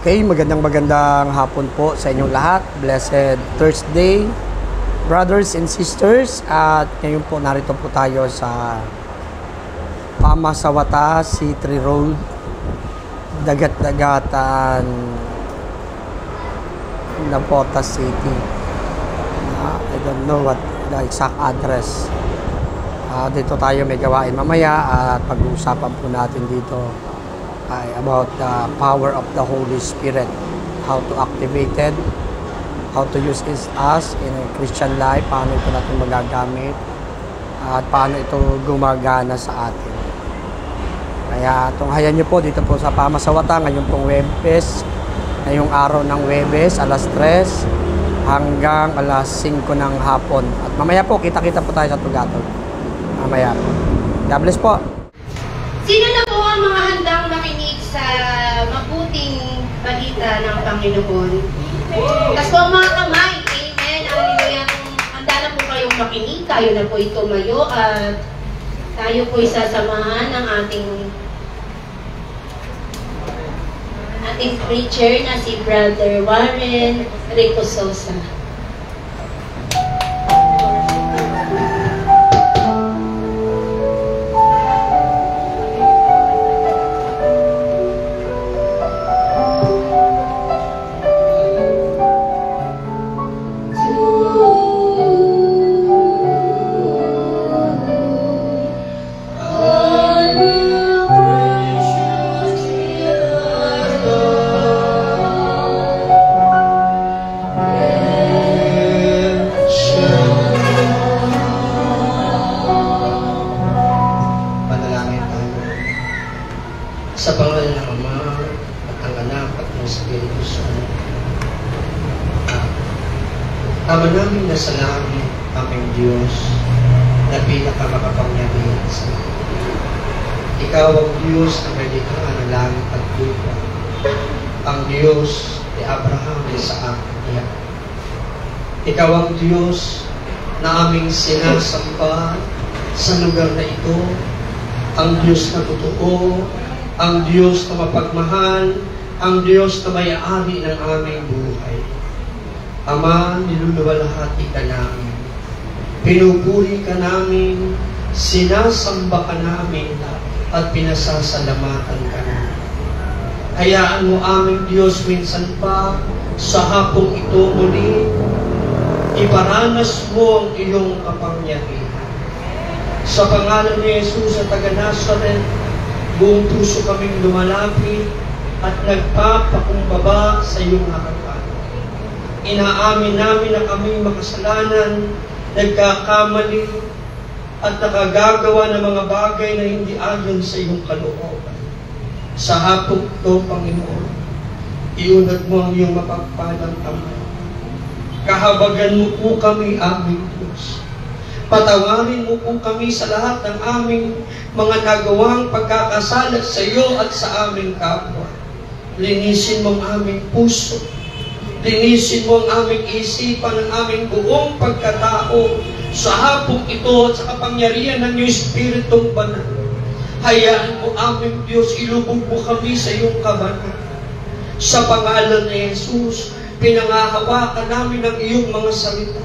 Okay, magandang hapon po sa inyong lahat. Blessed Thursday, brothers and sisters. At ngayon po narito po tayo sa Pamasawata, C3 Road, Dagat-Dagatan, Napota City. I don't know what the exact address. Dito tayo may gawain mamaya at pag-uusapan po natin dito ay about the power of the Holy Spirit, how to activate it, how to use us in a Christian life, paano ito natin magagamit, at paano ito gumagana sa atin. Kaya tunghayan nyo po dito po sa Pamasawata ngayong pong Webes, ngayong araw ng Webes, alas 3 hanggang alas 5 ng hapon. At mamaya po, kita-kita po tayo sa Tugatog. Mamaya po. God bless po. Sino na po ang mga handang makinig sa mabuting balita ng Panginoon? Tapos po ang mga kamay, amen, hallelujah. Handa na po kayong makinig, tayo na po tumayo at tayo po isasamahan ng ating preacher na si Brother Warren Rico Sosa. Sa pangalan ng Ama at ang Anak at ng Espiritu Santo. Ama namin na sa langit, aming Diyos, na pinakamakapangyarihan sa lahat. Ikaw ang Diyos na may likha ng langit at lupa. Ang Diyos ni Abraham, Isaac at Jacob. Ikaw ang Diyos na aming sinasamba sa lugar na ito. Ang Diyos na totoo, ang Diyos na mapagmahal, ang Diyos na may-ari ng aming buhay. Ama, niluluwalhati ka namin. Pinupuri ka namin, sinasamba ka namin, at pinasasalamatan ka namin. Hayaan mo aming Diyos minsan pa, sa hapong ito muli, iparanas mo ang iyong kapangyarihan. Sa pangalan ni Jesus sa taga-Nazaret, buong puso kaming lumalapit at nagpapakumbaba sa iyong harapan. Inaamin namin na kaming makasalanan, nagkakamali, at nakagagawa ng mga bagay na hindi ayon sa iyong kalooban. Sa hapong ito, Panginoon, iunat mo ang iyong mapagpalang kamay. Kahabagan mo po kami, aming Diyos. Patawarin mo po kami sa lahat ng aming mga nagawang pagkakasala sa iyo at sa aming kapwa. Linisin mo ang aming puso. Linisin mo ang aming isipan, ang aming buong pagkatao sa hapong ito at sa kapangyarihan ng iyong Espiritong Banal. Hayaan mo aming Diyos, ilubog mo kami sa iyong kabanal. Sa pangalan ni Jesus, pinangahawakan namin ang iyong mga salita.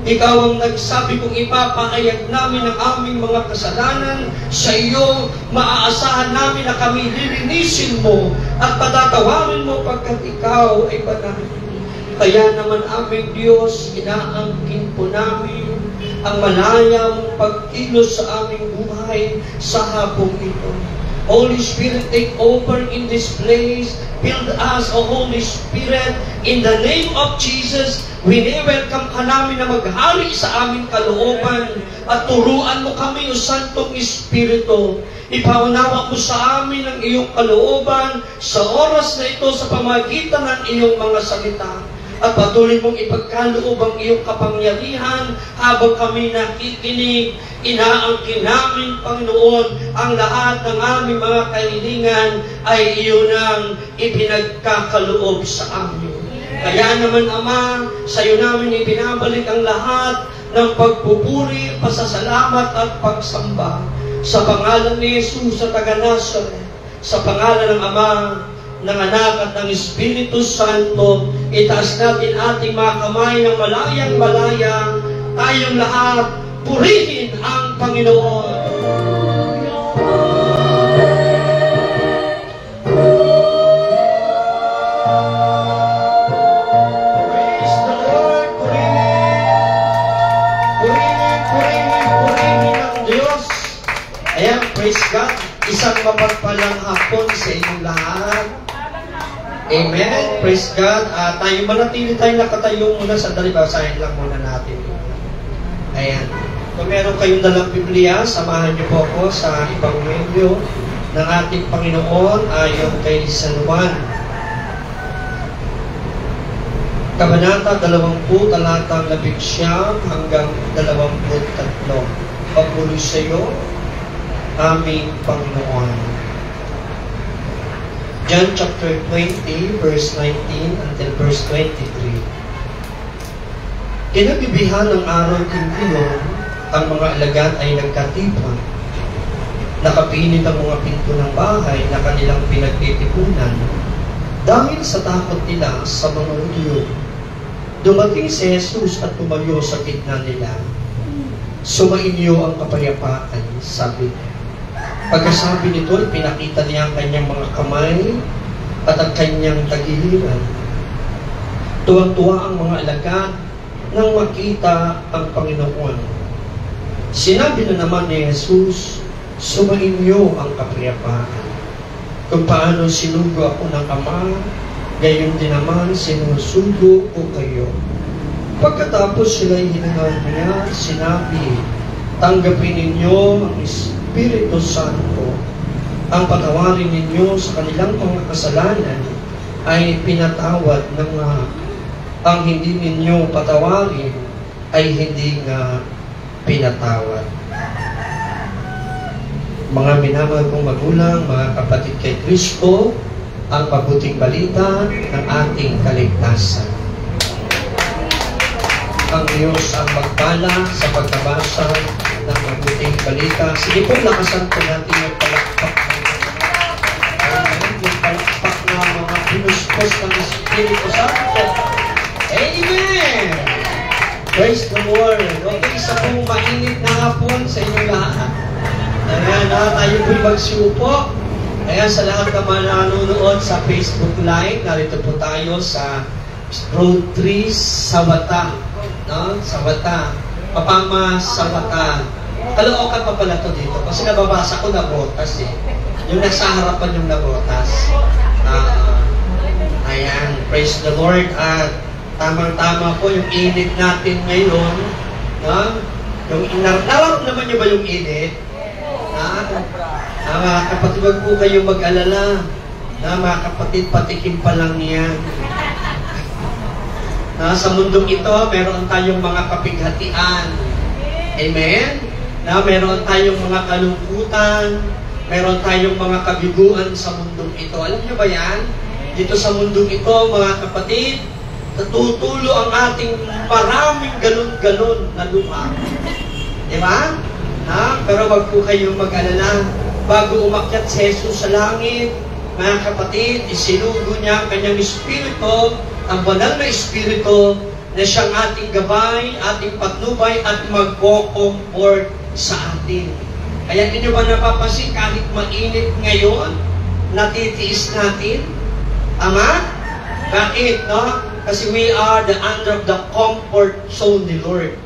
Ikaw ang nagsabi kung ipapahayag namin ang aming mga kasalanan sa iyo, maaasahan namin na kami lilinisin mo at patatawarin mo pagkat ikaw ay banal. Kaya naman aming Diyos, inaangkin po namin ang malayang pagkilos sa aming buhay sa hapong ito. Holy Spirit, take over in this place. Build us, O Holy Spirit, in the name of Jesus. Wini-welcome ka namin na maghari sa aming kalooban at turuan mo kami, O Santong Espiritu. Ipaunawa mo sa amin ang iyong kalooban sa oras na ito sa pamagitan ng iyong mga salita. At patuloy mong ipagkaloob ang iyong kapangyarihan habang kami nakikinig. Inaangkin namin, Panginoon, ang lahat ng aming mga kahilingan ay iyon ang ipinagkakaloob sa amin. Kaya naman, Ama, sa iyo namin ibinabalik ang lahat ng pagpupuri, pasasalamat at pagsamba. Sa pangalan ni Jesus sa taga-Nazaret, sa pangalan ng Ama, ng Anak at ng Espiritu Santo. Itaas natin ating mga kamay ng malayang-malaya. Tayong lahat, purihin ang Panginoon. Praise the Lord, purihin ang Diyos. Ayan, praise God. Isang mapagpalang hapon sa inyong lahat. Amen. Praise God. Tayo manatili tayo nakatayo muna sa basahin lang muna natin. Ayan. Kung meron kayong dalang Biblia, samahan niyo po ako sa Ebanghelyo ng ating Panginoon ayon kay San Juan. Kabanata 20, talatang 11 hanggang 23. Pagpuli sa iyo, aming Panginoon. John chapter 20, verse 19 until verse 23. Kinabibihan ng araw din iyon, ang mga alagad ay nagkatipon. Nakapilit ang mga pinto ng bahay na kanilang pinagtitipunan dahil sa takot nila sa mga Hudyo. Dumating si Jesus at tumayo sa gitna nila. Sumainyo ang kapayapaan, sabi niya. Pagkasabi nito, pinakita niya ang kanyang mga kamay at ang kanyang tagiliran. Tuwang-tuwa ang mga alagad nang makita ang Panginoon. Sinabi na naman ni Jesus, sumainyo ang kapayapaan. Kung paano sinugo ako ng Ama, gayon din naman sinusugo ko kayo. Pagkatapos sila'y hiningal niya, sinabi, tanggapin ninyo ang Espiritu Santo. Ang patawarin ninyo sa kanilang mga kasalanan ay pinatawad na nga. Ang hindi ninyo patawarin ay hindi nga pinatawad. Mga minamahal kong magulang, mga kapatid kay Kristo, ang mabuting balita ng ating kaligtasan. Ang Diyos ang magpala sa pagkabasa ng mabuting balita. Sige po, lakasan po natin yung palakpak. Yung palakpak na mga pinuspos ng Espiritu Santo. Amen! Praise the Lord. Okay, isa pong mainit na hapon sa inyong lahat. Ayan, tayo po'y magsiupo. Ayan, sa lahat naman na nanonood sa Facebook Live, narito po tayo sa Road 3, Sawata. No? Sawata. Papama Sawata. Kalookan pa pala to dito. Kasi nababasa ko na botas eh. Yung nasa harapan yung nabotas. Ayan, praise the Lord. At tamang-tama po yung init natin ngayon. No? Yung naman niyo ba yung init? Mga kapatid, wag po kayo mag-alala. Mga kapatid, patikim pa lang yan. Sa mundong ito, meron tayong mga kapighatian. Amen? Meron tayong mga kalungkutan. Meron tayong mga kabiguan sa mundong ito. Alam niyo ba yan? Dito sa mundong ito, mga kapatid, natutulo ang ating maraming galon-galon na lupa. Diba? Pero wag po kayong mag-alala. Bago umakyat si Jesus sa langit, mga kapatid, isinugo niya ang kanyang Espiritu, ang banal na Espiritu, na siyang ating gabay, ating patnubay, at magko-comfort sa atin. Kaya ninyo ba napapansin, kahit mainit ngayon, natitiis natin? Ama? Bakit, no? Kasi we are under the comfort zone ni Lord.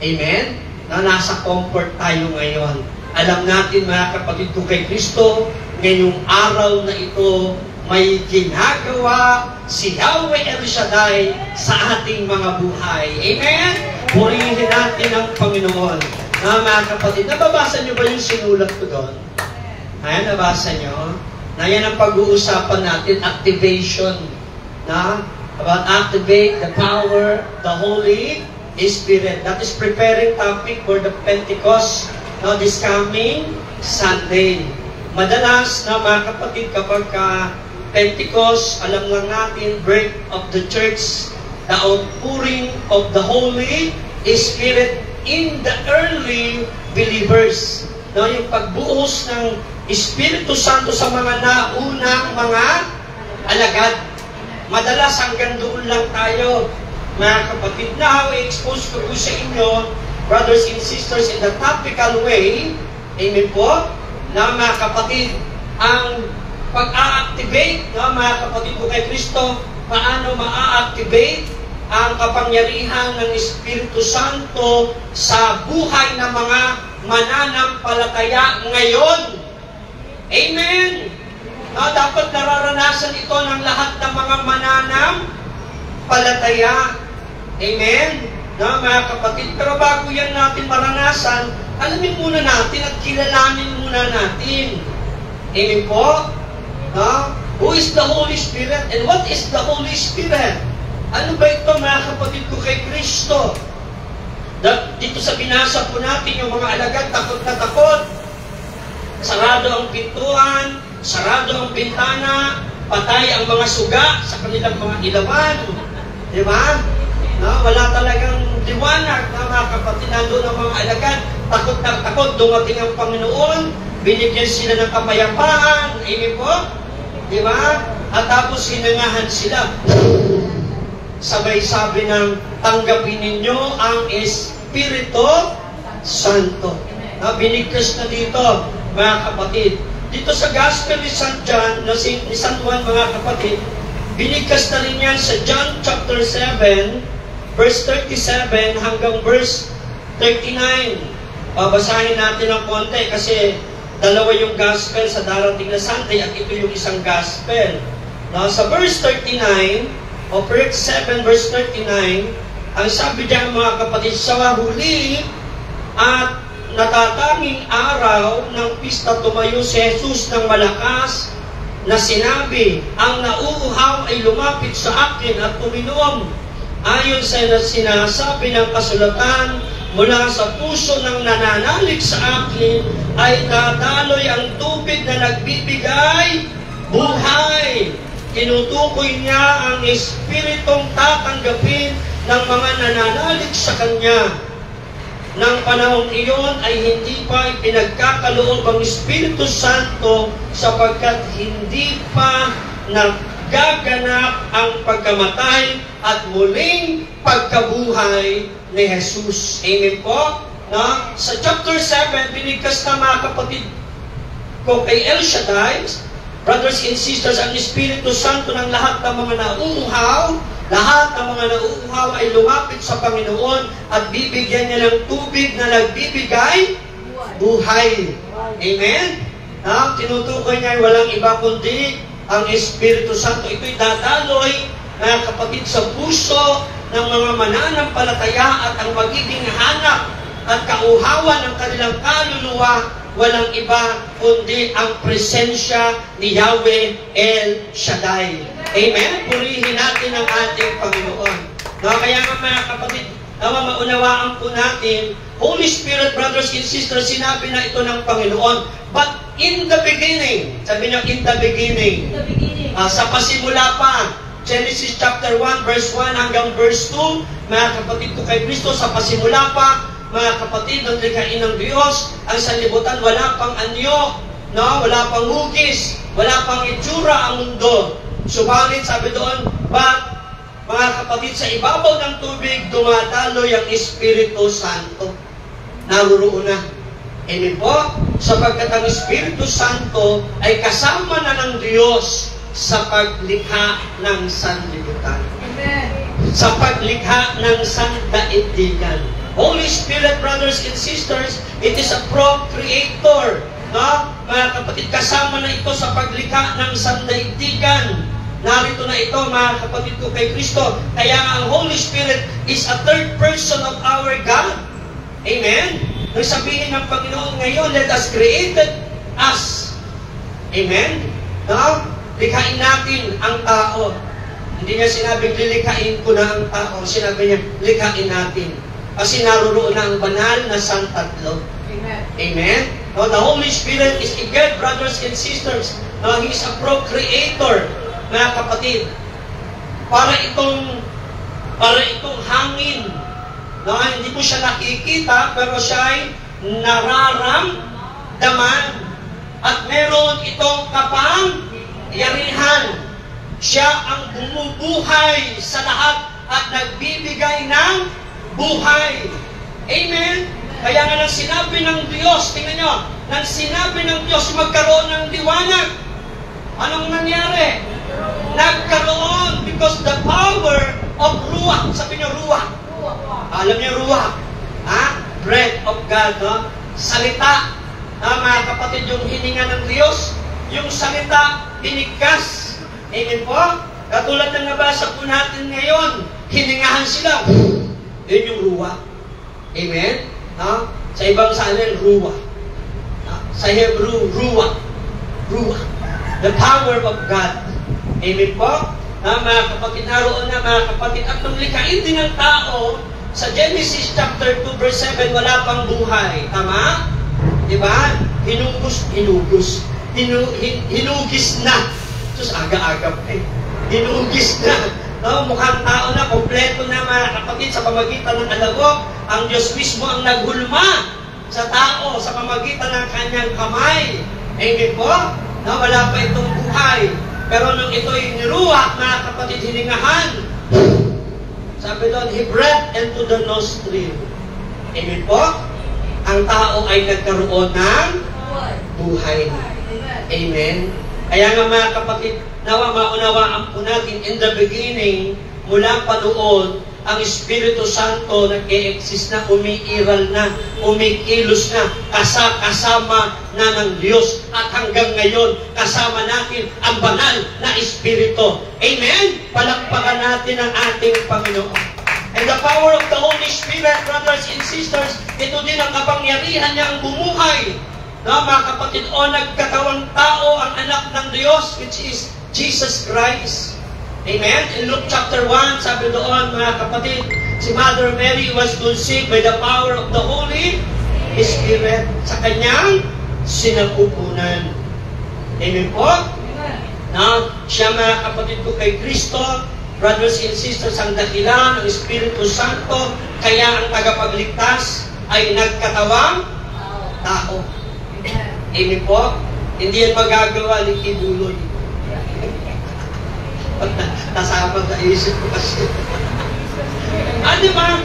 Amen? Na nasa comfort tayo ngayon. Alam natin, mga kapatid ko kay Kristo, ngayong araw na ito, may ginagawa si Yahweh El Shaddai sa ating mga buhay. Amen? Purihin natin ang Panginoon. Mga kapatid, nababasa niyo ba yung sinulat ko doon? Ayan, nabasa niyo? Na yan ang pag-uusapan natin, activation. About activate the power, the Holy Spirit. That is preparing topic for the Pentecost this coming Sunday. Madalas na mga kapatid, kapag Pentecost, alam lang natin, birth of the church, the outpouring of the Holy Spirit in the early believers. Yung pagbuhos ng Espiritu Santo sa mga naunang mga alagad. Madalas hanggang doon lang tayo, mga kapatid. Now, i-expose ko po sa inyo, brothers and sisters, in the topical way, amen po, na mga kapatid, ang pag-a-activate, no, mga kapatid ko kay Kristo, paano ma-activate ang kapangyarihan ng Espiritu Santo sa buhay ng mga mananampalataya ngayon. Amen! No, dapat nararanasan ito ng lahat ng mga mananampalataya. Amen? No, mga kapatid, pero bago yan natin maranasan, alamin muna natin at kilalanin muna natin. Amen po? No? Who is the Holy Spirit and what is the Holy Spirit? Ano ba ito, mga kapatid ko kay Kristo? Dito sa binasa po natin, yung mga alagad, takot na takot. Sarado ang pintuan, sarado ang bintana, patay ang mga suga sa kanilang mga ilawan. Di ba? No? Wala talagang liwanag, na mga kapatid, nandun ang mga alagad, takot na takot, dumating ang Panginoon, binigyan sila ng kapayapaan. Amen po? Di ba? At tapos hinangahan sila. Sabay sabi ng tanggapin ninyo ang Espiritu Santo. Binigkas na dito, mga kapatid. Dito sa Gospel ni San John, ni San Juan, mga kapatid, binigkas na rin yan sa John chapter 7, verse 37 hanggang verse 39. Babasahin natin ng konti kasi dalawa yung Gospel sa darating na Sunday at ito yung isang Gospel. Now, sa verse 39, o verse 7, verse 39, ang sabi diyan, mga kapatid, sa huli at natatanging araw ng pista, tumayo si Jesus ng malakas na sinabi, ang nauuhaw ay lumapit sa akin at uminom. Ayon sa sinasabi ng kasulatan, mula sa puso ng nananalig sa akin ay dadaloy ang tubig na nagbibigay buhay. Tinutukoy niya ang Espiritong tatanggapin ng mga nananalig sa Kanya. Nang panahon iyon ay hindi pa ipinagkakaloob ang Espiritu Santo sapagkat hindi pa nagaganap ang pagkamatay at muling pagkabuhay ni Jesus. Amen po? No? Sa chapter 7, binigkas na, mga kapatid ko kay El Shaddai, brothers and sisters, ang Espiritu Santo ng lahat ng mga nauuhaw, lahat ng mga nauuhaw ay lumapit sa Panginoon at bibigyan niya ng tubig na nagbibigay buhay. Amen? Tinutukoy niya ay walang iba kundi ang Espiritu Santo. Ito'y dadaloy, mga kapatid, sa puso ng mga mananampalataya at ang magiging hanap at kauhawan ng kanilang kaluluwa, walang iba kundi ang presensya ni Yahweh El Shaddai. Amen? Purihin natin ang ating Panginoon. No, kaya nga, mga kapatid, maunawaan po natin, Holy Spirit, brothers and sisters, sinabi na ito ng Panginoon. But in the beginning, sabi niya, in the beginning, sa pasimula pa, Genesis chapter 1, verse 1 hanggang verse 2, mga kapatid ko kay Kristo, sa pasimula pa, mga kapatid, ng likhain ng Diyos, ang sanlibutan, wala pang anyo, no? Wala pang hugis, wala pang itsura ang mundo. Subalit, sabi doon, mga kapatid, sa ibabaw ng tubig, dumadaloy ang Espiritu Santo. Naruroon na. Amen po? Sapagkat ang Espiritu Santo ay kasama na ng Diyos sa paglikha ng sanlibutan. Amen. Sa paglikha ng sandaigdigan. Holy Spirit, brothers and sisters, it is a procreator. No? Mga kapatid, kasama na ito sa paglikha ng sandaigdigan. Narito na ito, mga kapatid ko kay Kristo. Kaya ang Holy Spirit is a third person of our God. Amen? Nang sabihin ng Panginoon ngayon, let us create us. Amen? No? Likhain natin ang tao. Hindi niya sinabing lilikhain ko na ang tao. Sinabi niya, likhain natin. Kasi naroon na ang banal na Santatlo. Amen. Amen? No, the Holy Spirit is a God, brothers and sisters. No, He is a procreator, mga kapatid. Para itong hangin. No, hindi mo siya nakikita, pero siya ay nararamdaman. At meron itong kapangyarihan. Siya ang bumubuhay sa lahat at nagbibigay ng buhay. Amen? Kaya nga nang sinabi ng Diyos, tingnan nyo, nang sinabi ng Diyos magkaroon ng liwanag, anong nangyari? Nagkaroon because the power of Ruach. Sabi nyo, Ruach. Alam niyo, Ruach. Breath of God, no? Salita. Mga kapatid, yung hininga ng Diyos, yung salita, binigkas. Amen po? Katulad ng nabasa po natin ngayon, hiningahan sila. Yun yung Ruach. Amen? Sa ibang salin, Ruach. Sa Hebrew, Ruach. Ruach. The power of God. Amen po? Mga kapatid, naroon na mga kapatid. At nung likain din ng tao, sa Genesis chapter 2 verse 7, wala pang buhay. Tama? Diba? Hinugis na. Sus, aga-aga pa eh. Hinugis na. No, mukhang tao na, kompleto na mga kapatid sa pamagitan ng alagok. Ang Diyos mismo ang naghulma sa tao sa pamagitan ng kanyang kamay. Amen po? No, wala pa itong buhay. Pero nung ito'y niruwak, mga kapatid, hiningahan. Sabi doon, He breathed into the nostril. Amen po? Ang tao ay nagkaroon ng buhay. Amen? Kaya nga mga kapatid, nawa maunawaan po natin, in the beginning, mula pa noon, ang Espiritu Santo nag-e-exist na, umiiral na, umikilos na, kasama na ng Diyos. At hanggang ngayon, kasama natin ang banal na Espiritu. Amen? Palakpakan natin ang ating Panginoon. And the power of the Holy Spirit, brothers and sisters, ito din ang kapangyarihan niya ang bumuhay. No, mga kapatid, nagkatawang tao ang anak ng Diyos, which is Jesus Christ. Amen? In Luke chapter 1, sabi doon, mga kapatid, si Mother Mary was conceived by the power of the Holy Spirit sa kanyang sinapupunan. Amen po? Na siya, mga kapatid ko, kay Kristo, brothers and sisters, ang dahilan ng Espiritu Santo, kaya ang tagapagligtas ay nagkatawang tao. Amen po? Hindi yan magagawa ni Kibuloy. Nasama sa isip ko kasi. Di ba?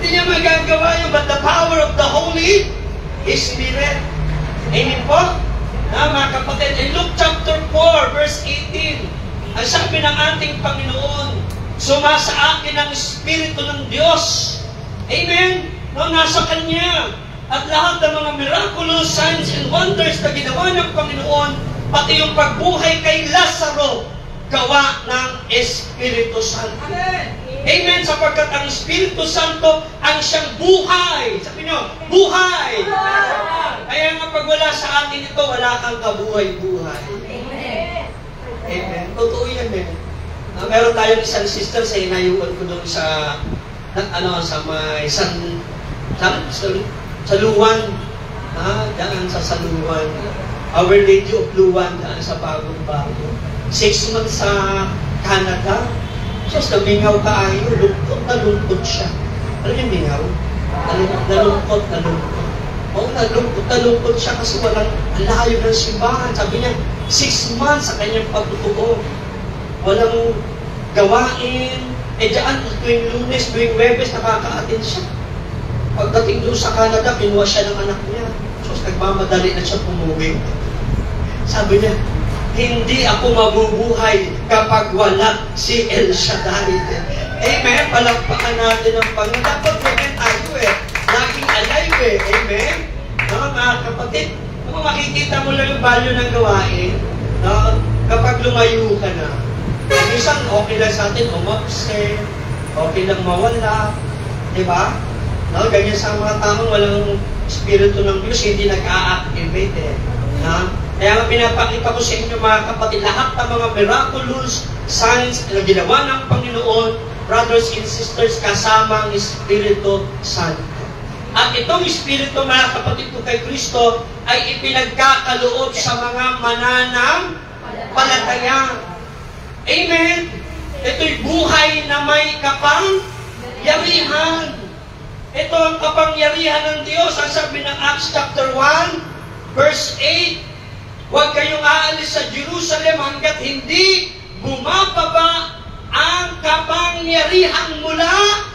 Hindi niya magagawa yun, but the power of the Holy Spirit. Amen po? Mga kapatid, in Luke chapter 4, verse 18, ang sabi ng ating Panginoon, sumasa akin ang Espiritu ng Diyos. Amen? No, nasa Kanya. At lahat ng mga miraculous signs and wonders na ginawa ng Panginoon, pati yung pagbuhay kay Lazaro, gawa ng Espiritu Santo. Amen. Amen, sapagkat ang Espiritu Santo ang siyang buhay. Sabi nyo, buhay! Kaya nga pag wala sa atin ito, wala kang kabuhay-buhay. Amen. Amen. Totoo yan, eh. Meron tayong isang sister sa inayuan ko doon sa may sa Luwan. Daan sa Saluwan. Our Lady of Luwan, daan sa Bagong-Bago. 6 months sa Canada. Diyos, namingaw ka ayo, lungkot siya. Alam niyo mingaw? Nalungkot. Nalungkot siya kasi walang layo ng simbahan. Sabi niya, 6 months sa kanyang pagtutuo. Walang gawain. Diyan, tuwing Lunes, tuwing Webes, nakaka-attend siya. Pagdating doon sa Canada, kinuha siya ng anak niya. Diyos, nagmamadali na siya pumuwi. Sabi niya, hindi ako mabubuhay kapag wala si El Shaddai. Amen? Palakpakan natin ang Panginoon. Dapat ganyan tayo laging alive Amen? Mga kapatid, kung makikita mo lang yung value ng gawain, kapag lumayo ka na, minsan okay lang sa atin, umabsent, okay lang mawala, di ba? Ganyan sa mga tamang walang Espiritu ng Diyos, hindi nag-a-activate Kaya nga pinapakita ko sa inyo mga kapatid, lahat ng mga miraculous signs na ginawa ng Panginoon, brothers and sisters, kasama ang Espiritu Santo. At itong Espiritu, mga kapatid ko kay Kristo, ay ipinagkakaloob sa mga mananampalataya. Amen? Ito'y buhay na may kapangyarihan. Ito ang kapangyarihan ng Diyos. Ang sabi ng Acts chapter 1, verse 8, huwag kayong aalis sa Jerusalem hanggat hindi bumababa ang kapangyarihan mula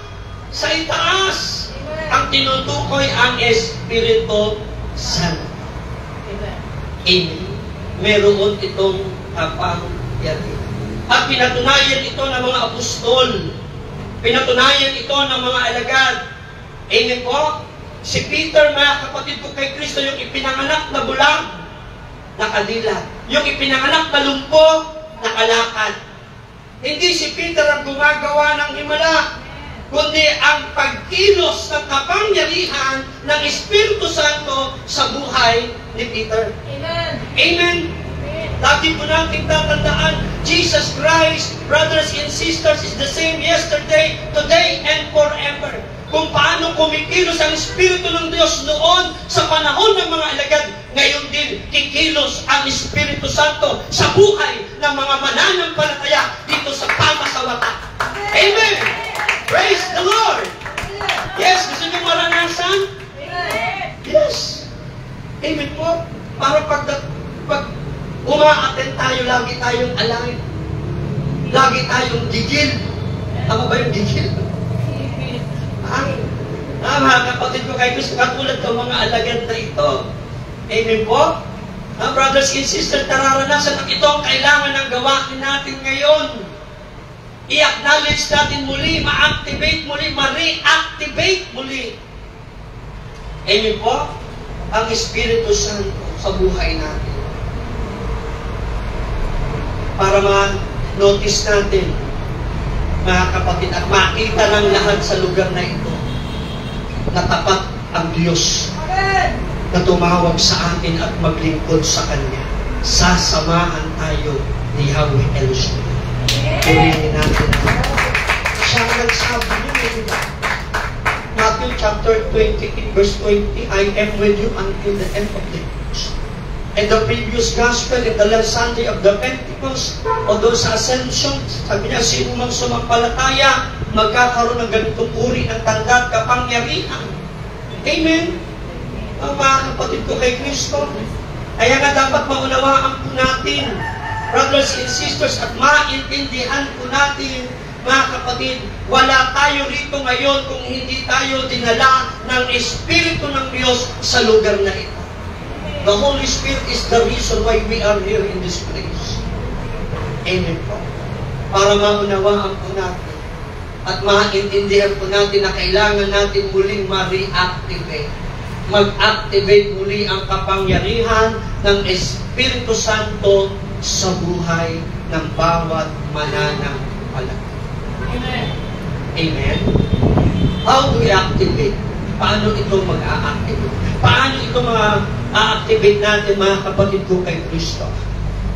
sa itaas. Ang tinutukoy ang Espiritu Santo. Amen. Meron itong kapangyarihan. At pinatunayan ito ng mga apostol. Pinatunayan ito ng mga alagad. Amen po? Si Peter, mga kapatid ko kay Kristo, yung ipinanganak na bulag, nakadila. Yung ipinanganak na lumpo, nakalakad. Hindi si Peter ang gumagawa ng himala, kundi ang pagkilos ng kapangyarihan ng Espiritu Santo sa buhay ni Peter. Amen. Amen. Lagi po natin tatandaan, Jesus Christ, brothers and sisters, is the same yesterday, today, and forever. Kung paano kumikilos ang Espiritu ng Diyos noon sa panahon ng mga alagad, ngayon din kikilos ang Espiritu Santo sa buhay ng mga mananampalataya dito sa pamasawata. Amen! Praise the Lord! Yes, gusto niyo maranasan? Yes! Amen po. Para pag uma-attend tayo, lagi tayong alive. Lagi tayong gigil. Tama ba yung gigil? Mga kapatid ko kay Kristo, katulad ng mga alagad na ito. Amen po? Brothers and sisters, nararanasan na ito ang kailangan ng gawain natin ngayon. I-acknowledge natin muli, ma-activate muli, ma-reactivate muli. Amen po? Ang Espiritu Santo sa buhay natin. Para ma-notice natin, mga kapatid, at makita ng lahat sa lugar na ito na tapat ang Diyos na tumawag sa atin at maglingkod sa Kanya. Sasamahan tayo ni Yahweh El Shaddai. Purihin natin. Siya ang nagsabi niyo, Matthew chapter 28, verse 20, I am with you until the end of the age. And the previous gospel, in the last Sunday of the Pentecost, o doon sa Ascension, sabi niya, sino mang sumampalataya, magkakaroon ng ganitong uri ng tanda at kapangyarihan. Amen? Mga kapatid ko kay Kristo, kaya nga dapat maunawaan po natin, brothers and sisters, at maintindihan po natin, mga kapatid, wala tayo rito ngayon kung hindi tayo dinala ng Espiritu ng Diyos sa lugar na ito. The Holy Spirit is the reason why we are here in this place. Amen po. Para maunawaan po natin at maintindihan po natin na kailangan natin muling ma-reactivate. Mag-activate muli ang kapangyarihan ng Espiritu Santo sa buhay ng bawat mananampalataya. Amen. Amen. How do we activate? Paano ito mag-a-activate? Paano ito ma-a-activate natin, mga kapatid ko kay Kristo?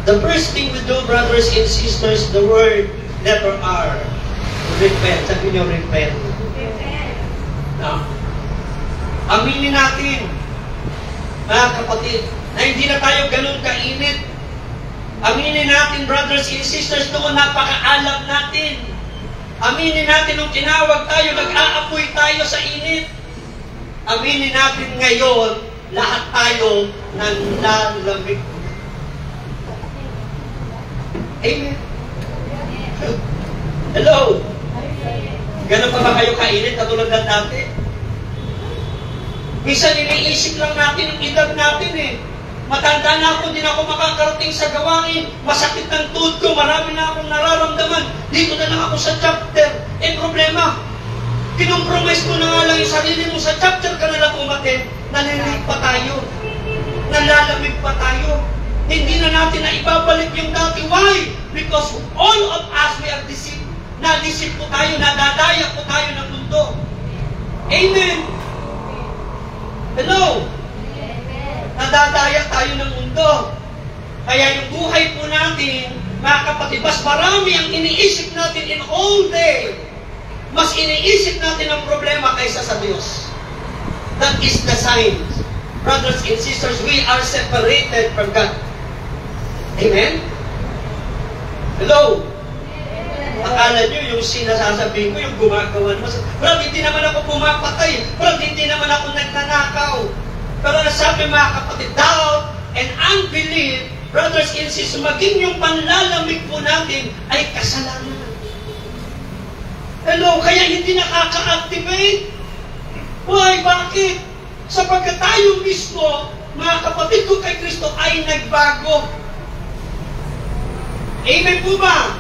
The first thing we do, brothers and sisters, the word letter R. Repent. Sabi niyo, repent. No? Aminin natin, mga kapatid, na hindi na tayo ganun kainit. Aminin natin, brothers and sisters, noon napakaalam natin. Aminin natin nung tinawag tayo, nag-aapoy tayo sa init. Aminin natin ngayon, lahat tayo nanlalamig. Amen. Hello? Ganun pa ba kayo kainit katulad ng dati? Minsan iniisip lang natin ang edad natin eh. Matanda na ako, hindi na ako makakarating sa gawain. Masakit ng tuhod ko, marami na akong nararamdaman. Dito na lang ako sa chapter. Problema, kinompromise mo na nga lang yung sarili mo sa chapter ka na lang umatin, nalilig pa tayo. Nalalamig pa tayo. Hindi na natin na ibabalik yung dati. Why? Because all of us, we are deceived. Nadisip po tayo, nadadaya po tayo ng mundo. Amen. Hello? Nadadaya tayo ng mundo. Kaya yung buhay po natin, mga kapatid, mas marami ang iniisip natin in all day. Mas iniisip natin ang problema kaysa sa Diyos. That is the sign. Brothers and sisters, we are separated from God. Amen? Hello? Akala nyo yung sinasasabihin ko, yung gumagawa naman. Pero hindi naman ako pumapatay. Pero hindi naman ako nagnanakaw. Pero nasabi, mga kapatid, doubt and unbelief brothers and sisters, maging yung panlalamig po natin ay kasalanan. Hello, kaya hindi nakaka-activate. Why? Bakit? Sapagkat tayo mismo, mga kapatid ko kay Kristo, ay nagbago. Amen po ba?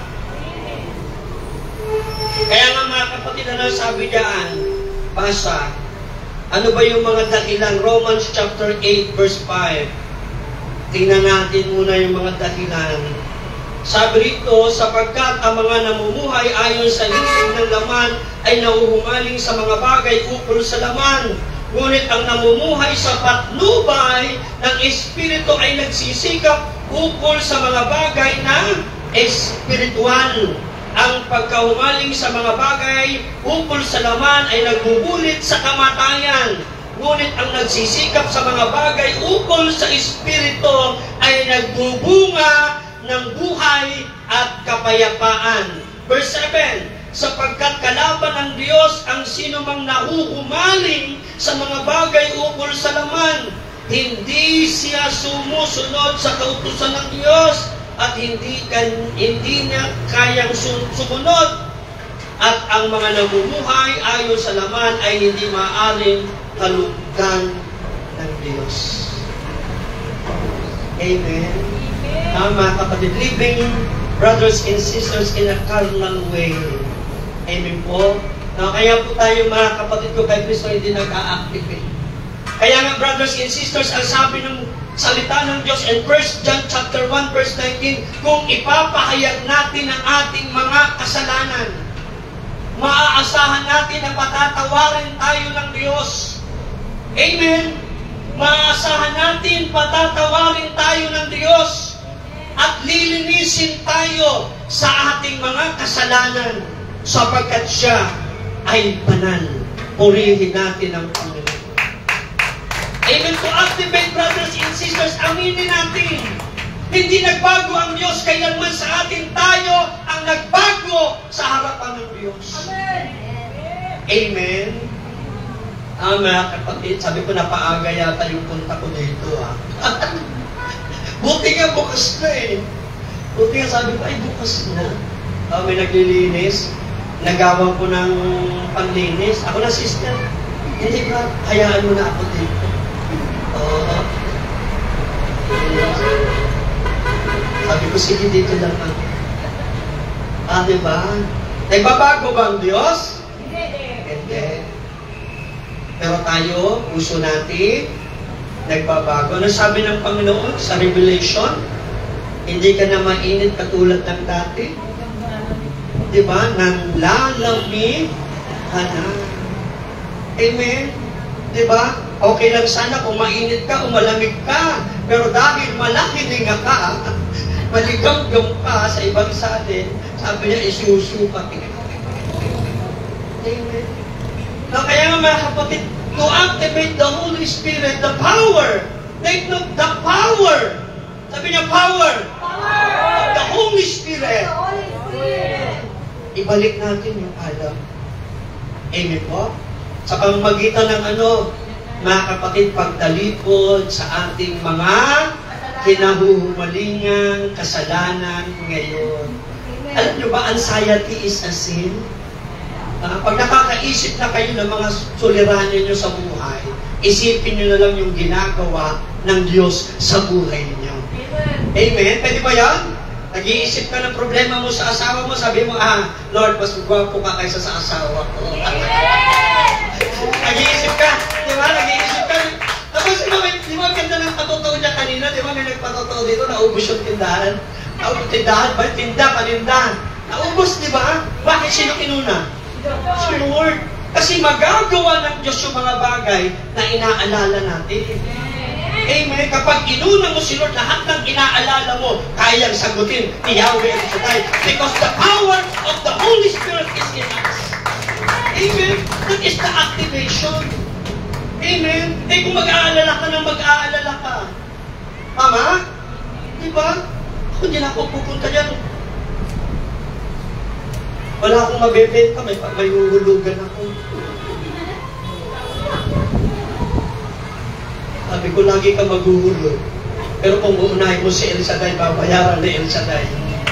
Kaya nga mga kapatid, ano sabi diyan? Basa. Ano ba yung mga dahilan? Romans chapter 8 verse 5. Tingnan natin muna yung mga dahilan. Sabi rito, sapagkat ang mga namumuhay ayon sa linig ng laman ay nauhumaling sa mga bagay ukol sa laman. Ngunit ang namumuhay sa patnubay ng Espiritu ay nagsisikap ukol sa mga bagay na espiritual. Ang pagkahumaling sa mga bagay ukol sa laman ay nagbubulit sa kamatayan. Ngunit ang nagsisikap sa mga bagay ukol sa Espiritu ay nagbubunga ng buhay at kapayapaan. Verse 7, sapagkat kalaban ng Diyos ang sinumang nahuhumaling sa mga bagay ukol sa laman. Hindi siya sumusunod sa kautusan ng Diyos at hindi niya kayang sumunod. At ang mga namumuhay ayon sa laman ay hindi maaaring kalugdan ng Diyos. Amen. Mga kapatid, living brothers and sisters in a carnal way. Amen po. Kaya po tayo mga kapatid ko kay Kristo hindi nag-a-activate. Kaya nga brothers and sisters, ang sabi ng salita ng Diyos in 1 John chapter 1 verse 19, kung ipapahayag natin ang ating mga kasalanan, maaasahan natin na patatawarin tayo ng Diyos. Amen. Maaasahan natin patatawarin tayo ng Diyos at lilinisin tayo sa ating mga kasalanan sapagkat siya ay banal. Purihin natin ang Panginoon. Amen. To activate, brothers and sisters, aminin natin. Hindi nagbago ang Diyos kailanman sa atin, tayo ang nagbago sa harapan ng Diyos. Amen. Amen. Mga kapatid, sabi ko napaaga yata yung punta ko dito. Buti nga bukas na eh. Buti nga sabi ko, ay bukas na. May naglilinis. Nagawa ko ng panlinis. Ako na, sister. Hindi ba, hayaan mo na ako dito. Sabi ko, sige dito lang ako. Diba? Nagbabago ba ang Diyos? Hindi. Pero tayo, puso natin, nagbabago. Ano sabi ng Panginoon sa Revelation? Hindi ka na mainit katulad ng dati. Diba? Nanlalamig ka na. Amen? Diba? Okay lang sana kung mainit ka o malamig ka. Pero dahil malakilinga ka, maligamgam ka sa ibang salin, sabi niya, isusuka ka. Amen? Kaya nga mga kapatid, to activate the Holy Spirit, the power, take note, the power, sabi niya, power of the Holy Spirit. Ibalik natin yung alam. Amen po? Sa pamamagitan ng mga kapatid, pagtalipod sa ating mga kinahuhumalingang kasalanan ngayon. Alam niyo ba, anxiety is a sin? Pag nakakaisip na kayo ng mga suliranin niyo sa buhay, isipin niyo na lang yung ginagawa ng Diyos sa buhay niyo. Amen? Pwede ba yan? Nag-iisip ka ng problema mo sa asawa mo, sabi mo, Lord, mas gwapo ka kaysa sa asawa ko. Nag-iisip ka, di ba? Nag-iisip ka. Tapos, di ba, ganda ng patotoo niya kanina, di ba, may nagpatotoo dito, naubos yung tindahan. Tindahan ba? Panindahan. Naubos, di ba? Bakit sino kinuna? Si Lord. Kasi magagawa ng Diyos yung mga bagay na inaalala natin. Amen. Kapag inuna mo si Lord, lahat ng inaalala mo, kayang sagutin ni Yahweh El Shaddai. Because the power of the Holy Spirit is in us. Amen. That is the activation. Amen. Kung mag-aalala ka na mag-aalala ka. Tama? Diba? Ako hindi na ako pupunta dyan. Wala akong mabebenta, may huhulugan ako. Sabi ko, lagi ka maghuhulog. Pero kung uunahin mo si El Shaddai, babayaran ni El Shaddai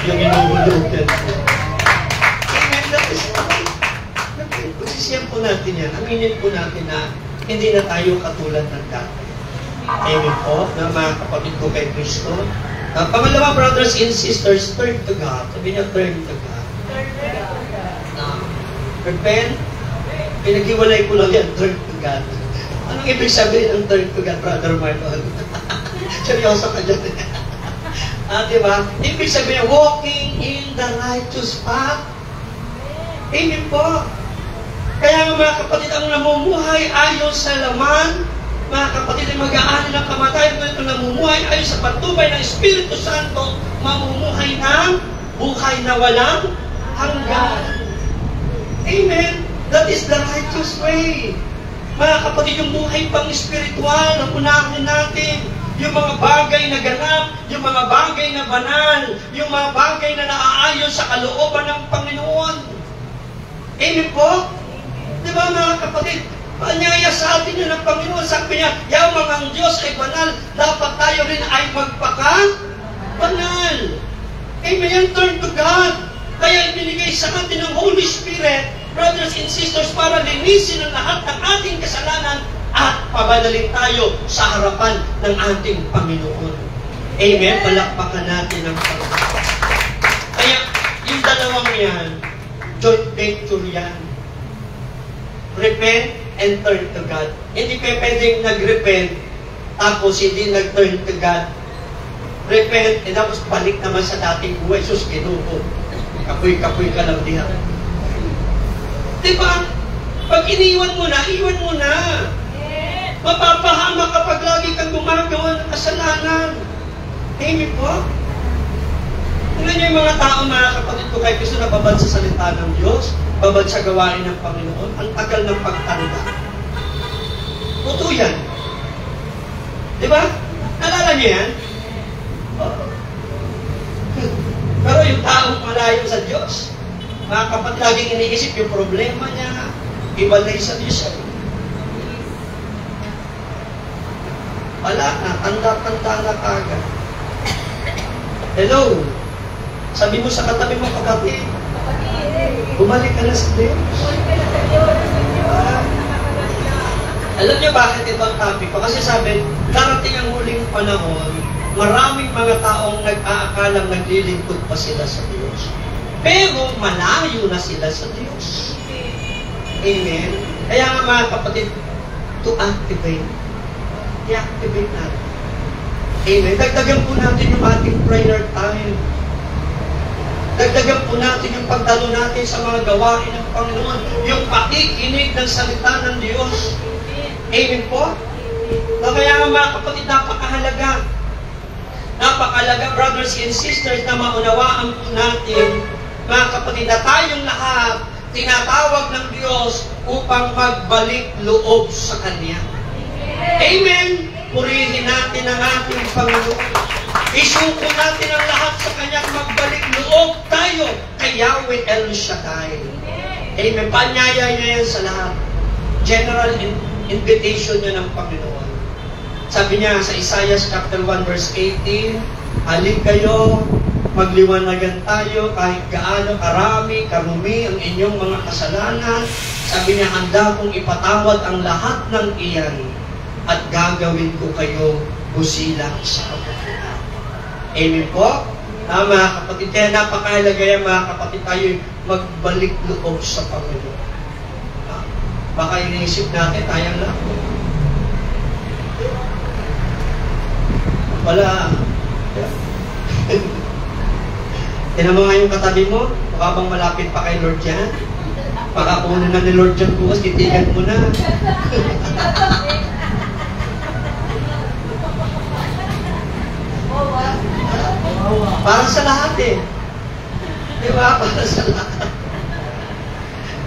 yung inuhulugan. Amen. That is right. Pagsisiyan po natin yan. Aminin po natin na hindi na tayo katulad ng dati. Amen po, na mga kapatid ko kay Kristo. Pangalawa, brothers and sisters, turn to God. Sabi niya, turn to God. Repent. Pinag-iwalay ko lang yan, turn to God. Anong ibig sabihin ng turn to God, Brother Marlon? Seryoso ka dyan. Diba? Ibig sabihin, walking in the righteous path. Amen po. Kaya nga mga kapatid, ang namumuhay ayon sa laman, mga kapatid ay mag-aani ng kamatayan, ang namumuhay ayon sa patnubay ng Espiritu Santo, mamumuhay ng buhay na walang hanggan. Amen. That is the righteous way. Mga kapatid, yung buhay pang espiritual na unahin natin. Yung mga bagay na ganap, yung mga bagay na banal, yung mga bagay na naaayon sa kalooban ng Panginoon. Amen po? Di ba mga kapatid? Paanyaya sa atin yun ng Panginoon. Sabi niya, yamang ang Diyos ay banal, dapat tayo rin ay magpaka-banal. Amen. Turn to God. Kaya ibinigay sa atin ng Holy Spirit, brothers and sisters, para linisin ang lahat ng ating kasalanan at pabanalin tayo sa harapan ng ating Panginoon. Amen? Palakpakan natin ang Panginoon. Kaya, yung dalawang yan, joint venture yan. Repent and turn to God. Hindi kayo pwedeng nag-repent, tapos hindi nag-turn to God. Repent, and tapos balik naman sa dating buhay. Sus, kinuho. Kapoy-kapoy ka lang diyan. Diba? Pag iniwan mo na, iwan mo na. Mapapahama kapag lagi kang gumagawa ng kasalanan. Amen po? Tingnan niyo yung mga tao, mga kapatid ko kay Kristo, na babad sa salita ng Diyos, babad sa gawain ng Panginoon, ang tagal ng pagtanda. Totoo yan. Diba? Nalala niyo yan? Pero yung taong malayo sa Diyos, mga kapatid, laging iniisip yung problema niya, ibalay sa Diyos. Wala na, tanda-tanda na kagad. Hello? Sabi mo sa katabi mo, kapatid, bumalik ka na sa Diyos. Alam niyo bakit ito ang topic ko? Kasi sabi, darating ang huling panahon, maraming mga taong nag-aakalang naglilingkod pa sila sa Diyos. Pero malayo na sila sa Diyos. Amen? Kaya nga mga kapatid, to activate. I-activate natin. Amen? Dagdagan po natin yung ating prayer time. Dagdagan po natin yung pagdalo natin sa mga gawain ng Panginoon. Yung pakikinig ng salita ng Diyos. Amen po? Kaya nga mga kapatid, napakahalaga. Napakahalaga, brothers and sisters, na maunawaan po natin, mga kapatid, na tayong lahat tinatawag ng Diyos upang magbalik loob sa Kanya. Amen! Purihin natin ang ating Panginoon. Isuko natin ang lahat sa Kanya, magbalik loob tayo kay Yahweh El Shaddai. Amen! Paanyaya niya yan sa lahat. General invitation niya ng Panginoon. Sabi niya sa Isaiah chapter 1 verse 18, halik kayo, magliwanagan tayo kahit gaano karami, karumi ang inyong mga kasalanan. Sabi niya, handa kong ipatawad ang lahat ng iyan at gagawin ko kayo busilang sa kapatiran. Amen po? Mga kapatid, kaya napakahalaga yan mga kapatid, tayo magbalik loob sa Panginoon. Baka iniisip natin, tayang lang. Wala. Tinan mo nga yung katabi mo, baka bang malapit pa kay Lord yan? Baka una na ni Lord yan bukas, titigan mo na. Para sa lahat eh. Di ba? Para sa lahat.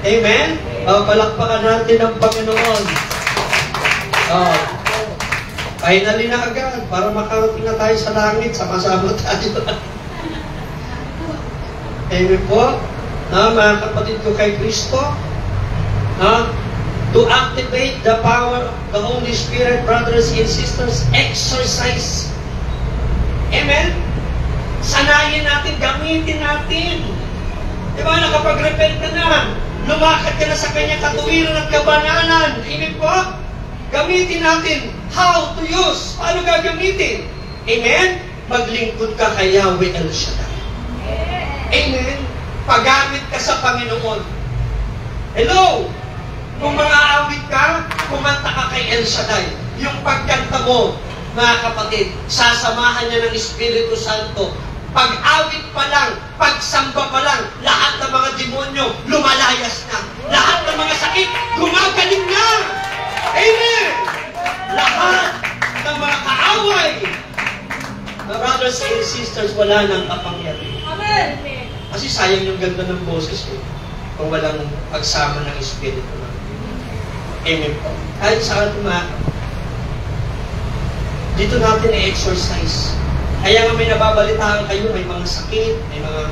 Amen? Palakpakan natin ang Panginoon. Finally na agad, para makarating na tayo sa langit, sama-sama tayo. Amen po? Mga kapatid ko kay Kristo, to activate the power of the Holy Spirit, brothers and sisters, exercise Amen? Sanayin natin, gamitin natin. Di ba, nakapag-repent ka na, lumakad ka na sa kanyang katuwiran at kabanalan. Amen po? Gamitin natin how to use. Paano gagamitin? Amen? Maglingkod ka kay Yahweh El Shaddai. Amen? Paggamit ka sa Panginoon. Hello? Kung mag-aawit ka, kumanta ka kay El Shaddai. Yung pagkanta mo, mga kapatid, sasamahan niya ng Espiritu Santo. Pag-awit pa lang, pagsamba pa lang, lahat ng mga demonyo lumalayas na. Lahat ng mga sakit, gumagaling na. Amen! Lahat ng mga kaaway, my brothers and sisters, wala nang kapangyarihan. Amen! Kasi sayang yung ganda ng boses ko kung walang pagsama ng Espiritu natin. Amen po. Kahit sa ating mga dito natin i-exercise. Kaya nga may nababalitaan kayo, may mga sakit, may mga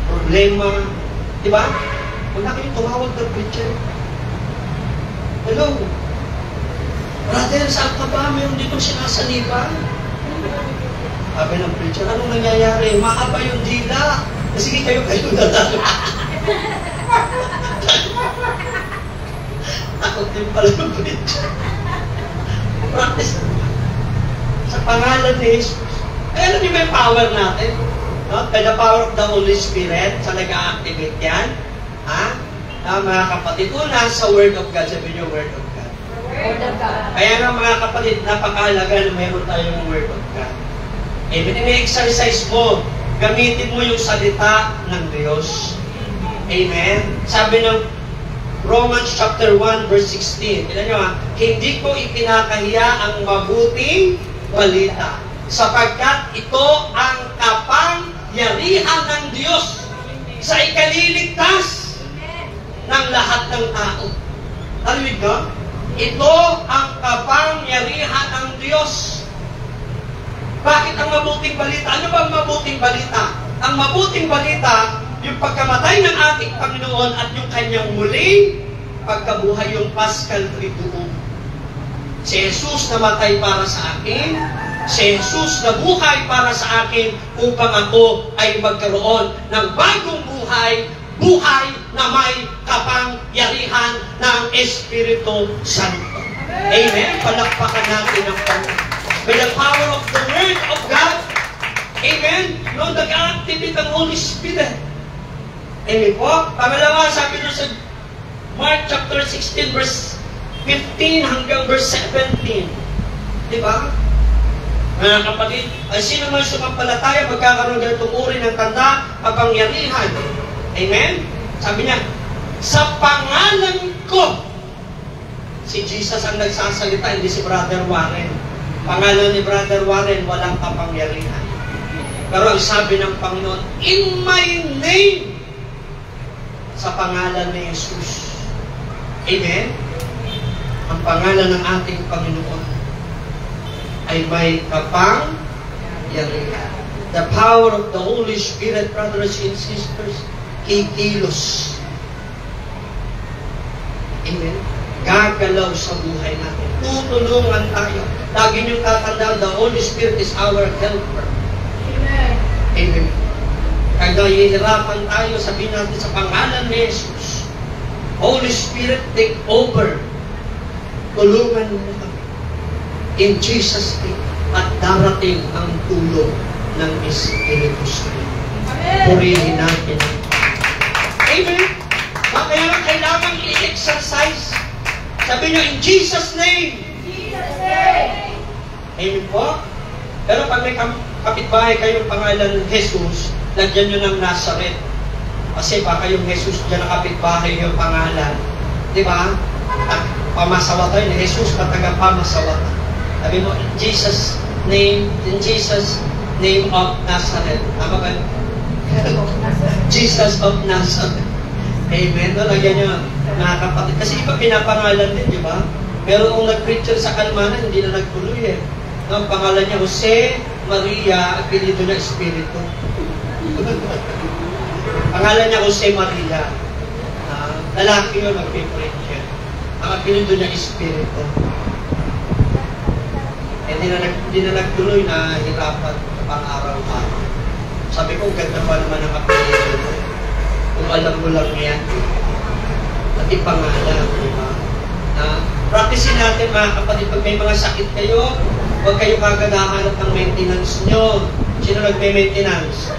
problema. Di ba? Huwag na kayo tumawag ng preacher. Hello? Brother, saan ka ba? Mayroon ditong sinasalipa. Sabi ng preacher, anong nangyayari? Mahaba yung dila. Sige, kayo na lang. Takot din pala yung preacher. Practice. Sa pangalan ni Jesus. Eh, alam niyo ba yung power natin? No? By the power of the Holy Spirit, sa nag-a-activate yan. Ha? Mga kapatid, una sa Word of God, sabi niyo Word of God. Word of God. Kaya nga mga kapatid, napakahalaga na mayroon tayong Word of God. Amen. I-exercise mo. Gamitin mo yung salita ng Diyos. Amen. Sabi ng Romans chapter 1 verse 16. Tignan nyo ha. Hindi ko ikinakahiya ang mabuting balita, sapagkat ito ang kapangyarihan ng Diyos sa ikaliligtas ng lahat ng tao. Narinig no? Ito ang kapangyarihan ng Diyos. Bakit ang mabuting balita? Ano ba ang mabuting balita? Ang mabuting balita, yung pagkamatay ng ating Panginoon at yung kanyang muling pagkabuhay, yung Paschal Triduum. Si Jesus namatay para sa akin, si Jesus nabuhay para sa akin upang ako ay magkaroon ng bagong buhay, buhay na may kapangyarihan ng Espiritu Santo. Amen? Palakpakan natin ang Panginoon. By the power of the Word of God, amen? No, nag-activate ang Holy Spirit. Amen po? Pangalawa, sabi doon sa Mark chapter 16 verse 15 hanggang verse 17. Diba? Mga kapatid, ay sino man sumampalataya, magkakaroon ganitong uri ng tanda, kapangyarihan. Amen? Sabi niya, sa pangalan ko, si Jesus ang nagsasalita, hindi si Brother Warren. Pangalan ni Brother Warren, walang kapangyarihan. Pero ang sabi ng Panginoon, in my name, sa pangalan ni Jesus. Amen? Ang pangalan ng ating Panginoon ay may kapangyarihan. The power of the Holy Spirit, brothers and sisters, kikilos. Amen? Gagalaw sa buhay natin. Tutulungan tayo. Lagi niyong tatandaan, the Holy Spirit is our helper. Amen. Amen. Kaya hihirapan tayo, sabihin natin sa pangalan ni Jesus, Holy Spirit, take over. Tulungan mo kami. In Jesus' name. At darating ang tulong ng Espiritu Santo. Purihin natin. Amen. Kaya nga kailangan i-exercise. Sabi niyo, in Jesus' name. Jesus' name. Amen po. Pero pag may kapitbahay kayong pangalan Jesus, lagyan nyo ng Nazareth. Kasi baka yung Jesus dyan na kapitbahay yung pangalan. Di ba? Pamasawa tayo ni Jesus na taga-pamasawa. Sabi mo, in Jesus' name of Nazareth. Tama ba? Jesus of Nazareth. Amen. No, lagyan nyo, mga kapatid. Kasi iba pinapangalan din, di ba? Meron kong nag-preacher sa Kalmanan, hindi na nagtuloy eh. No, ang pangalan niya, Jose Maria, apelido niya Espiritu. Pangalan niya Jose Maria. Lalaki yun, nag-preacher. Ang apelido niya Espiritu. Hindi na nagtuloy na hirapan. pang-araw-araw. Sabi ko, ganda pa naman ang apelido mo. Kung alam mo lang yan, at ipangalan, di ba? Practicein natin mga kapatid, pag may mga sakit kayo, huwag kayo kagad hahanap ng maintenance nyo. Sino nagme-maintenance?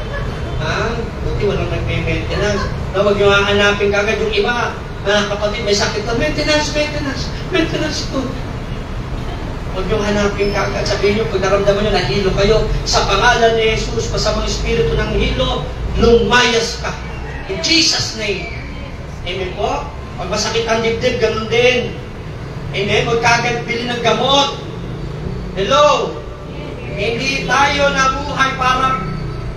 Buti walang nagme-maintenance. Huwag nyo hahanapin kagad yung iba. Mga kapatid, may sakit na, maintenance ko. Huwag nyo hanapin kagad. Sabihin nyo, pag naramdaman nyo, nahilo kayo, sa pangalan ni Jesus, masamang espiritu ng hilo, lumayas ka. In Jesus' name. Amen po? Pag masakit ang dibdib, ganun din. Amen? Huwag kagad bili ng gamot. Hello? Hindi tayo nabuhay para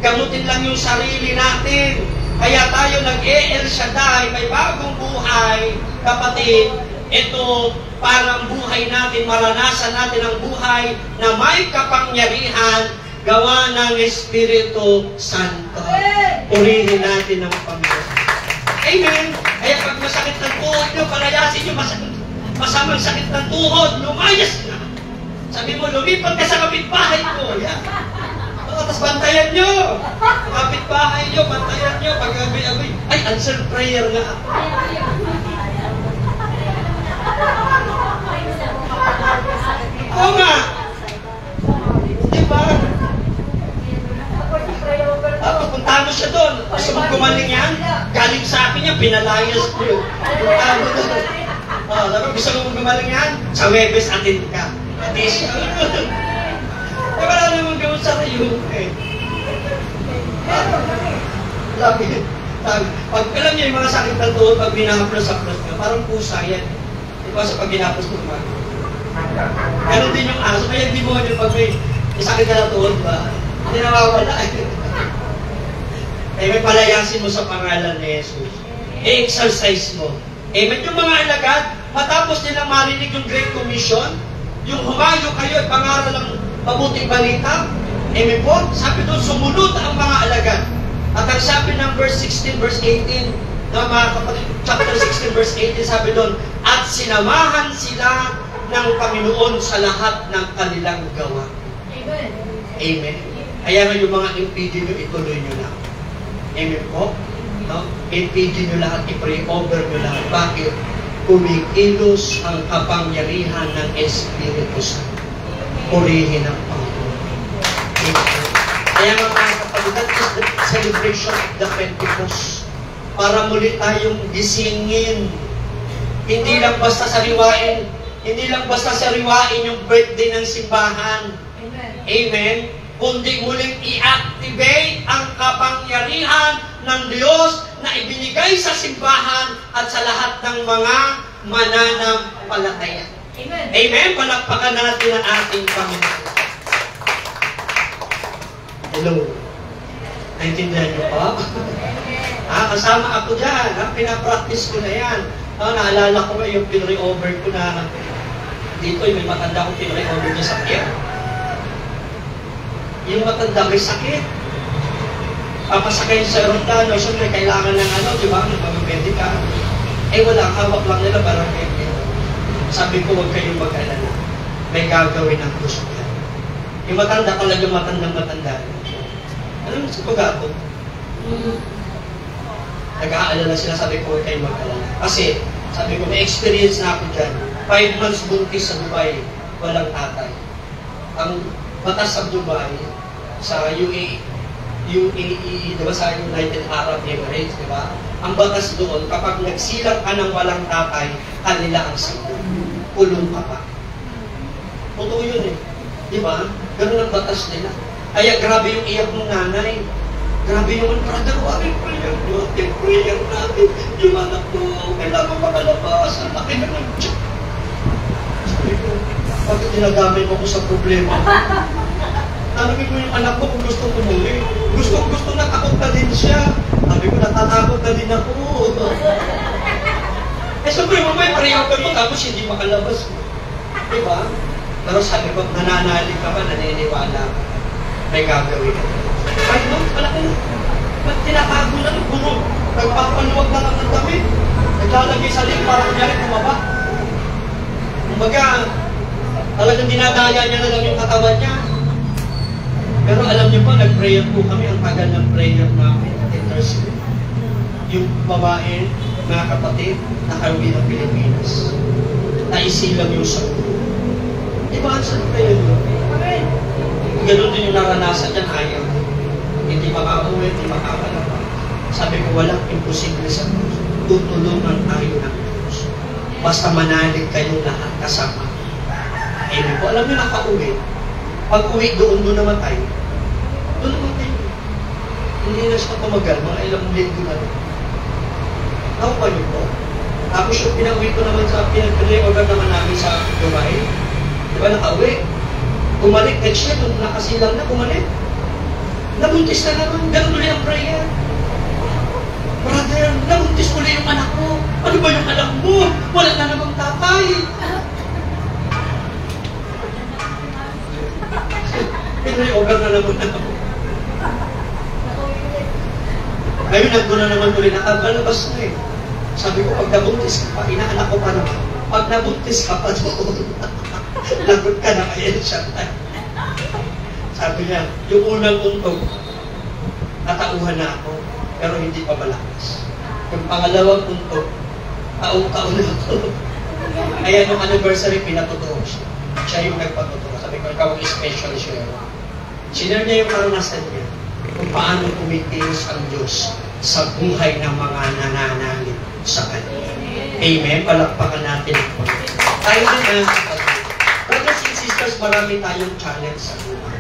gamutin lang yung sarili natin. Kaya tayo nag-El Shaddai, may bagong buhay. Kapatid, ito parang buhay natin, maranasan natin ang buhay na may kapangyarihan gawa ng Espiritu Santo. Purihin natin ang Panginoon. Amen? Kaya pag masakit ng tuhod nyo, palayasin nyo, masamang sakit ng tuhod, lumayas na. Sabi mo, lumipat ka sa kapitbahay ko. Yan. Tapos bantayan nyo. Kapitbahay nyo, bantayan nyo. Pag agoy-agoy, ay, answer prayer nga. Oo nga. Diba? Tapos punta mo siya doon. Gusto mong gumaling yan? Galing sa akin yan, pinalayas ko yun. Punta mo doon. Tapos gusto mong gumaling yan? Sa Webes, attend ka. Wala naman gawin sa kayo. Pag alam niyo yung mga sakit ng tuhod, pag binahaplos-haplos nyo, parang pusa yan. Diba sa pag binahaplos mo naman? Ganon din yung aso. Kaya hindi mo nyo pag may sakit ka ng tuhod ba? Hindi nawawala. Kaya may palayasin mo sa pangalan ni Jesus. I-exercise mo. Amen. Yung mga alagad, matapos nilang marinig yung Great Commission, yung humayo kayo at pangaral ng mabuting balita, amen po, sabi doon, sumunod ang mga alagad. At ang sabi ng verse 16, verse 18, na mga kapatid, chapter 16, verse 18, sabi doon, at sinamahan sila ng Panginoon sa lahat ng kanilang gawa. Amen. Amen. Kaya nga yung mga impede nyo, ituloy nyo lang. Amen po. No? Impede nyo lahat, i-pray over nyo lahat. Bakit? Kumikilos ang kapangyarihan ng Espiritu Santo. Purihin ang Panginoon. Kaya mga kapatid, that is the celebration of the Pentecost. Para muli tayong gisingin. Hindi lang basta sariwain yung birthday ng simbahan. Amen. Amen. Kundi muling i-activate ang kapangyarihan ng Diyos na ibinigay sa simbahan at sa lahat ng mga mananampalataya. Amen. Amen. Palakpakan natin ang ating Panginoon. Hello. Naintindihan niyo pa? Kasama ako dyan. Pinapractice ko na yan. Naalala ko yung pinre-over ko na dito, may matanda ko pinre-over niya sa sakit. Yung matanda may sakit. Papasakay sa aeroplano, siyempre kailangan ng di ba? Magpapamedika. Wala, hawak lang nila parang sabi ko, huwag kayong mag-alala. May gagawin ang gusto niya. Yung matanda, talagang matandang-matanda. Alam mo, sa pag-ato, nag-aalala sila, sabi ko, huwag kayong mag-alala. Kasi, sabi ko, may experience na ako dyan. 5 months buntis sa Dubai, walang tatay. Ang batas sa Dubai, sa UAE, diba sa United Arab Emirates, diba? Ang batas doon, kapag nagsilang ka ng walang tatay, kanila ang sino. Kulong ka pa. Totoo yun eh. Diba? Ganun ang batas nila. Kaya grabe yung iyak ng nanay. Grabe yung brother, prayer natin. Yung anak ko, kailangan makalabas. Ang laki na ng tsak. Sabi ko, bakit dinagamit mo ko sa problema? Tanungin mo yung anak ko kung gusto tumuli. Gusto natakot na din siya. Sabi ko, natatakot na din ako. Siyempre, mamaya pareho ka mo, tapos hindi makalabas mo. Diba? Pero sabi ko, nananalig ka ba, naniniwala ka. May gagawin ka. Kahit no, alam ko, ba't tinatago na ng guro? Nagpapaluwag na lang ng damit. Naglalagay sa ling para kunyari kumaba. Kumbaga, talagang dinadaya niya na lang yung katawan niya. Pero alam niyo po, nag-prayer po kami, ang tagal ng prayer namin, intercede. Yung babae, mga kapatid, nakauwi ng Pilipinas. Naisilang yung sagot. Di ba, saan kayo yun? Ganun din yung naranasan niyan, ayaw. Hindi makauwi, hindi makakalapa. Sabi ko, walang imposible sa Diyos. Tutulungan tayo ng Diyos. Basta manalig kayong lahat kasama. Amen po. Alam niyo, nakauwi. Pag uwi doon namatay, doon namatay. Hindi na siya tumagal, mga ilang linggo na rin. Nakuha niyo po. Tapos yung pinauwi ko naman sa pinag-reorder naman namin sa Dubai. Di ba nakauwi? Bumalik, next year, doon nakasilang na, bumalik. Nabuntis na naman, ganun ulit ang prayer. Brother, nabuntis ulit yung anak ko. Ano ba yung anak mo? Wala na namang tatay. Pinag-reorder na naman ako. Ngayon, nagdo na naman ulit, nakagalabas na eh. Sabi ko, pag nabuntis ka pa, inaanak ko pa naman. Pag nabuntis ka pa doon, lagot ka na kaya siya. Sabi niya, yung unang untog, natauhan na ako, pero hindi pa malakas. Yung pangalawang untog, taong-taon na ako. Kaya nung anniversary, pinatotoo siya. Siya yung nagpatotoo. Sabi ko, ikaw ang special siya. Sinare niya yung karanasan niya kung paano kumitiis ang Diyos sa buhay ng mga nananalig sa Kanya. Amen? Palakpakan natin ang Panginoon. Tayo din ang brothers and sisters, marami tayong challenge sa buhay.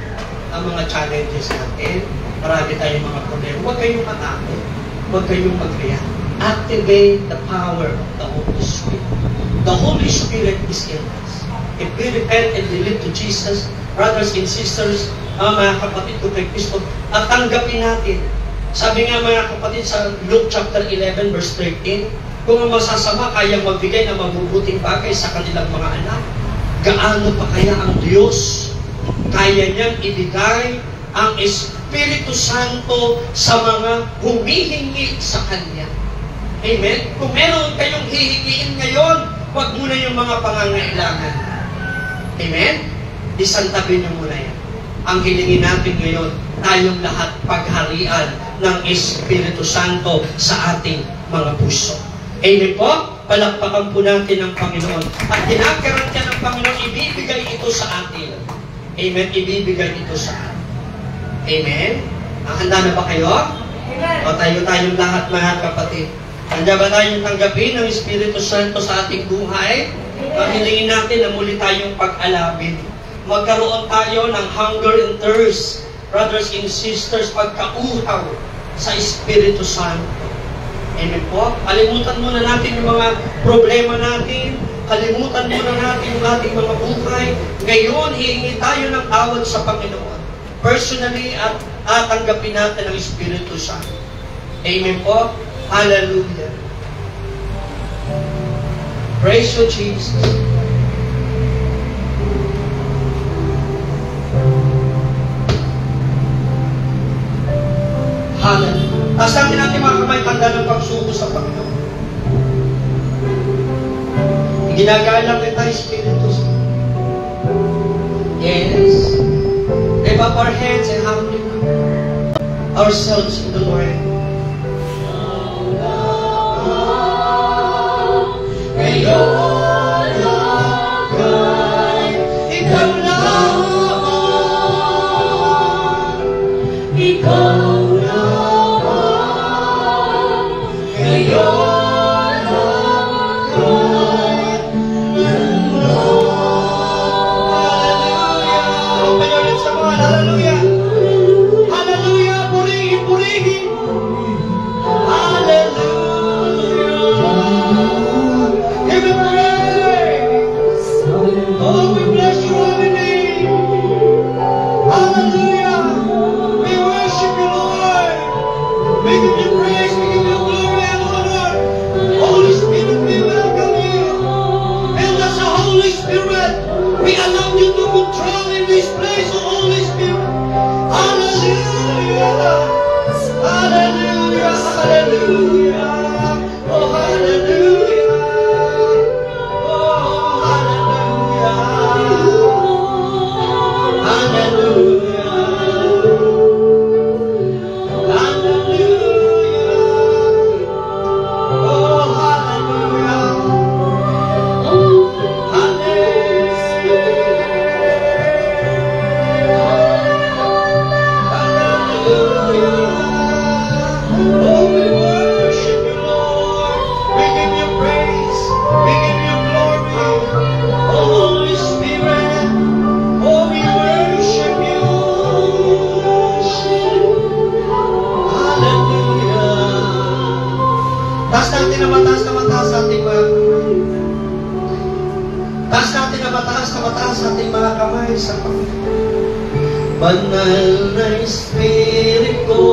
Ang mga challenges natin, marami tayong mga problema. Huwag kayong matakot. Huwag kayong mag-react. Activate the power of the Holy Spirit. The Holy Spirit is in us. If we repent and believe to Jesus, brothers and sisters, mga kapatid ko kay Kristo, at tanggapin natin. Sabi nga mga kapatid sa Luke chapter 11 verse 13, kung ang masasama kayang magbigay ng mabubuting bagay sa kanilang mga anak, gaano pa kaya ang Diyos kaya niyang ibigay ang Espiritu Santo sa mga humihingi sa Kanya. Amen? Kung meron kayong hihingiin ngayon, huwag muna yung mga pangangailangan. Amen? Isantabi niyo muna yan. Ang hilingin natin ngayon, tayong lahat pagharian ng Espiritu Santo sa ating mga puso. Amen po? Palakpakan po natin ang Panginoon. At kinakaroon ng Panginoon, ibibigay ito sa atin. Amen? Ibibigay ito sa atin. Amen? Handa na ba kayo? Amen. O tayong lahat mga kapatid. Handa ba tayong tanggapin ang Espiritu Santo sa ating buhay? Ang hilingin natin na muli tayong pag-alabin. Magkaroon tayo ng hunger and thirst, brothers and sisters, pagkauhaw sa Espiritu Santo. Amen po? Kalimutan muna natin yung mga problema natin. Kalimutan muna natin yung ating mga buhay. Ngayon, hihingi tayo ng tawad sa Panginoon. Personally, at tanggapin natin ang Espiritu Santo. Amen po? Hallelujah. Praise you, Jesus. Hallelujah. Tasakin natin mga kamay, tanda ng pagsuko sa Panginoon. Ginagalang kita, Espiritu Santo. Yes. Lift up our hands and humbly ourselves in the Lord. Ngayon agad, ikaw lang, ikaw lang, ngayon agad, ng Hallelujah! Open your lips, come on, hallelujah! Hallelujah! Purihin, purihin! Taas natin na mataas sa ating mga kamay. Taas natin na mataas sa ating mga kamay sa Panginoon. Banal na Espiritu,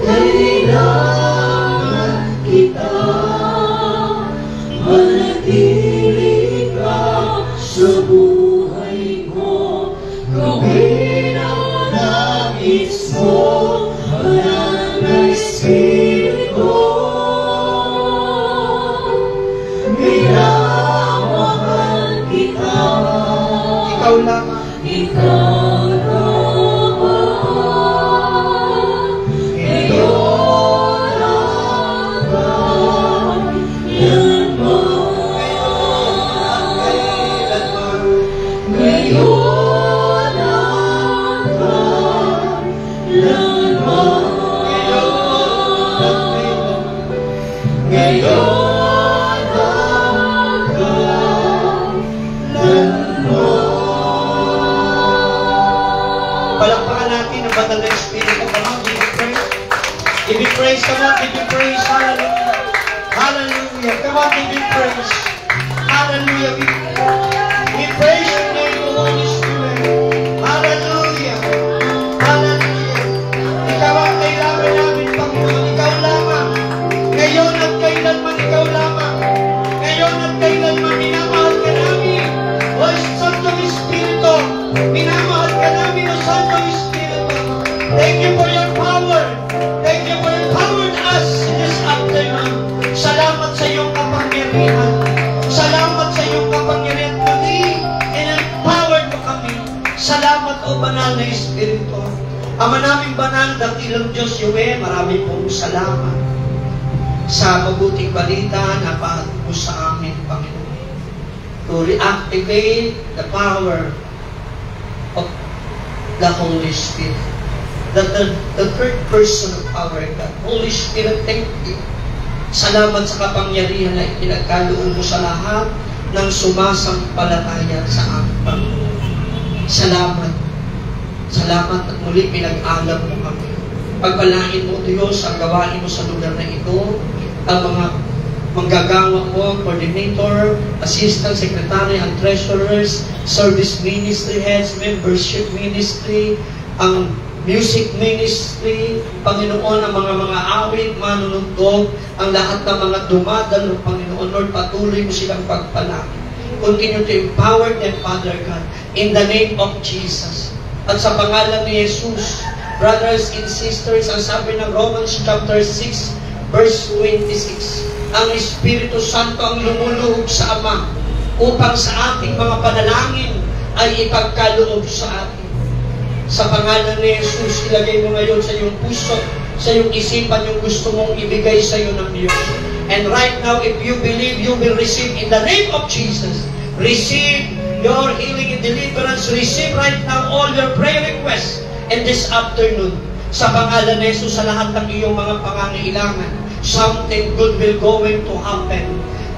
kailangan kita, manatili ka sa buhay ko, gawin ang nais mo, banal na Espiritu, minamahal kita. Ikaw lamang, ikaw lamang, ngayon hanggang kailanman, ngayon hanggang kailanman, ngayon palakpakan natin ang banal na Espiritu. Come on, give you praise. Give you praise, come on, give you praise. Hallelujah. Hallelujah. Come on, give you praise. Hallelujah. We praise your name, O Holy Spirit. Hallelujah. Hallelujah. Ikaw ang kailangan namin, Panginoon. Ikaw lamang. Ngayon at kailanman, ikaw lamang. Ngayon at kailanman, minamahal ka namin. O Santo Espiritu, minamahal ka namin, O Santo Espiritu. Thank you for your power. Thank you for empowering us this afternoon. Salamat sa iyong kapangyarihan. Salamat sa iyong kapangyarihan. Muli, in-empowered mo kami. Salamat, O Banal na Espiritu. Ama naming banal, dakilang Diyos, Yahweh, marami pong salamat sa mabuting balita na pahatid mo sa amin, Panginoon. To reactivate the power of the Holy Spirit. The third person of our God. Holy Spirit, thank you. Salamat sa kapangyarihan na ipinagkaloob mo sa lahat ng sumasampalataya sa aming Panginoon. Salamat. Salamat at muli pinag-alam mo kami. Pagpalain mo, Diyos, ang gawain mo sa lugar na ito, ang mga manggagawa mo, coordinator, assistant secretary, and treasurers, service ministry heads, membership ministry, ang music ministry, Panginoon, ang mga awit, manunugtog, ang lahat ng mga dumadalo, Panginoon, Lord, patuloy mo silang pagpalain. Continue to empower them, Father God, in the name of Jesus. At sa pangalan ni Jesus, brothers and sisters, ang sabi ng Romans chapter 6, verse 26, ang Espiritu Santo ang lumuluhog sa Ama upang sa ating mga panalangin ay ipagkaloob sa atin. Sa pangalan ni Jesus, ilagay mo ngayon sa iyong puso, sa iyong isipan yung gusto mong ibigay sa iyo ng Diyos. And right now, if you believe, you will receive in the name of Jesus. Receive your healing and deliverance. Receive right now all your prayer requests in this afternoon. Sa pangalan ni Jesus, sa lahat ng iyong mga pangangailangan, something good will going to happen.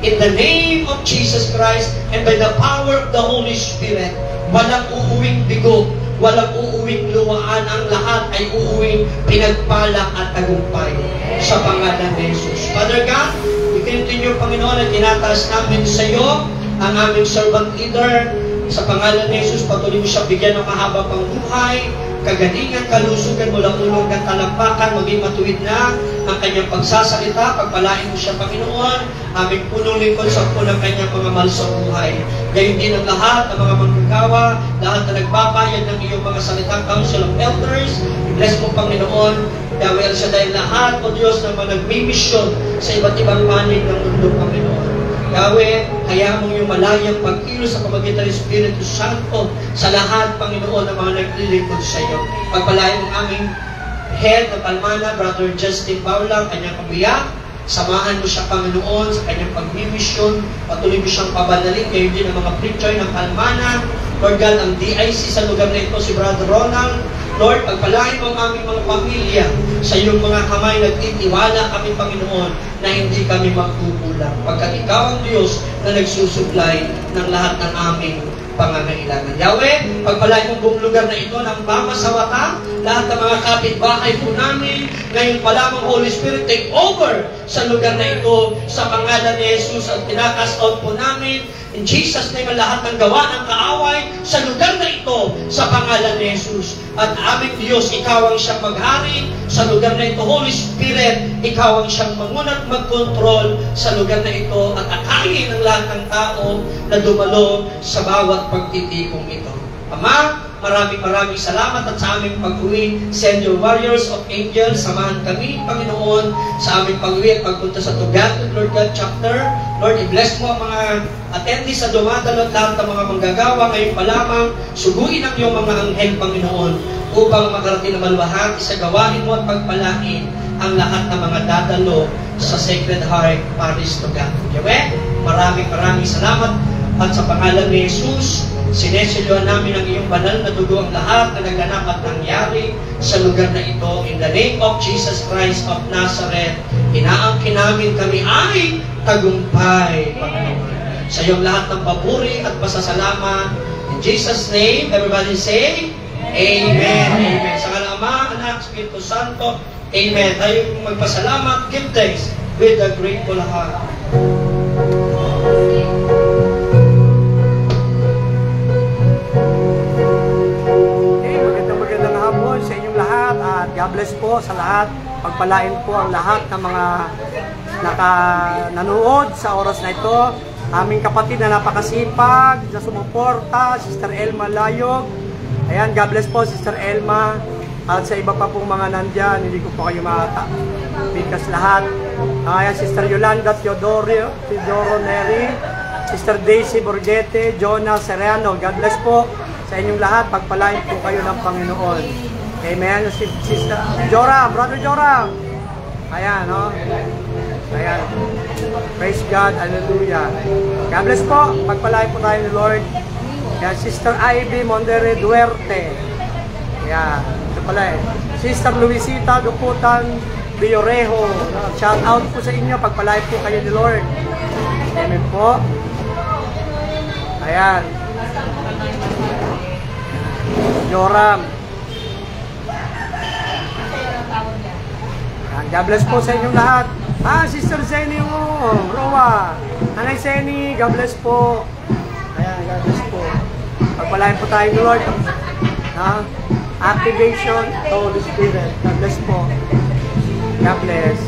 In the name of Jesus Christ and by the power of the Holy Spirit, walang uuwing bigo, walang uuwing luwaan, ang lahat ay uuwing pinagpala at tagumpay sa pangalan ni Jesus. Father God, we continue, Panginoon, at tinataas namin sa iyo ang aming servant leader. Sa pangalan ni Jesus, patuloy mo siya bigyan ng mahaba pang buhay, kagalingan, kalusugan mula ulong at talampakan, maging matuwid na ang kanyang pagsasalita. Pagpalain mo siya, Panginoon, aming punong lingkod sa po ng kanyang mga mahal sa buhay. Gayon din ang lahat ng mga manggagawa, lahat na nagbabayad ng iyong mga salitang Council of Elders. Bless mo, Panginoon, dahil sa dahil lahat, O Diyos, na mga nagmimisyon sa iba't ibang panig ng mundo, Panginoon. Yahweh, kaya mong yung malayang pagkilos sa pamagitan ng Espiritu Santo sa lahat, Panginoon, ng mga naglilingkod sa iyo. Pagpalain ng aming head na Palmana, Brother Justin Paulang, kanyang kabiyak. Samahan mo siya, Panginoon, sa kanyang pagmimisyon. Patuloy mo siyang pabadalin. Ngayon din ang mga preacher ng Palmana. Lord God, ang DIC sa lugar na ito, si Brother Ronald. Lord, pagpalain mo ang aming mga pamilya. Sa iyong mga kamay, nagtitiwala kami, Panginoon, na hindi kami magkukulang. Pagkat ikaw ang Diyos na nagsusupply ng lahat ng aming pangangailangan. Yahweh, pagpalain mong buong lugar na ito ng pamasawata, lahat ng mga kapitbahay po namin, ngayon pa lamang Holy Spirit, take over sa lugar na ito, sa pangalan ni Jesus, at tinakas out po namin, in Jesus' name, ang lahat ng gawa ng kaaway sa lugar na ito, sa pangalan ni Jesus. At aming Diyos, ikaw ang siyang maghari sa lugar na ito. Holy Spirit, ikaw ang siyang mangunat magkontrol sa lugar na ito at akayin ng lahat ng tao na dumalo sa bawat pagtitipong ito. Ama, maraming salamat at sa aming pag-uwi, send your warriors of angels, samahan kami, Panginoon, sa aming pag-uwi at pagpunta sa Tugatog, Lord God, chapter. Lord, i-bless mo ang mga attendees sa dumadalo at lahat ng mga manggagawa ngayon pa lamang. Suguin ang iyong mga anghel, Panginoon, upang makarating na malwahati sa gawain mo at pagpalain ang lahat ng mga dadalo sa Sacred Heart Parish Tugatog. Yahweh, maraming salamat at sa pangalan ni Jesus, sineselyohan namin ang iyong banal na dugo ang lahat na naganap at nangyari sa lugar na ito. In the name of Jesus Christ of Nazareth, inaangkin namin kami ay tagumpay, Panginoon. Sa iyong lahat ng papuri at pasasalamat. In Jesus' name, everybody say, Amen. Amen. Sa ngala Ama, Anak, Espiritu Santo, Amen. Tayo magpasalamat, give thanks with a grateful heart. Sa inyong lahat at God bless po sa lahat. Pagpalain po ang lahat ng mga nanood sa oras na ito. Aming kapatid na napakasipag na sumuporta, Sister Elma Layog. Ayan, God bless po Sister Elma. At sa iba pa pong mga nandyan, hindi ko po kayo matapikas lahat. Ayan, Sister Yolanda Teodoro Neri, Sister Daisy Borgete, Jonah Serrano. God bless po sa inyong lahat. Pagpalain po kayo ng Panginoon. Amen. Sister Joram, Brother Joram. Ayan, no? Ayan. Praise God. Hallelujah. God bless po. Pagpalain po tayo ni Lord. Ayan, Sister Ivy Mondere Duerte. Ayan. Ito pala eh. Sister Luisita Duputan Biorejo. Shout out po sa inyo. Pagpalain po kayo ni Lord. Amen po. Ayan. Joram. God bless po sa inyong lahat. Sister Zeni Roa. Nanay Zeni, God bless po. Ayan, God bless po. Pagpalain po tayo ni Lord. Activation, Holy Spirit. God bless po. God bless.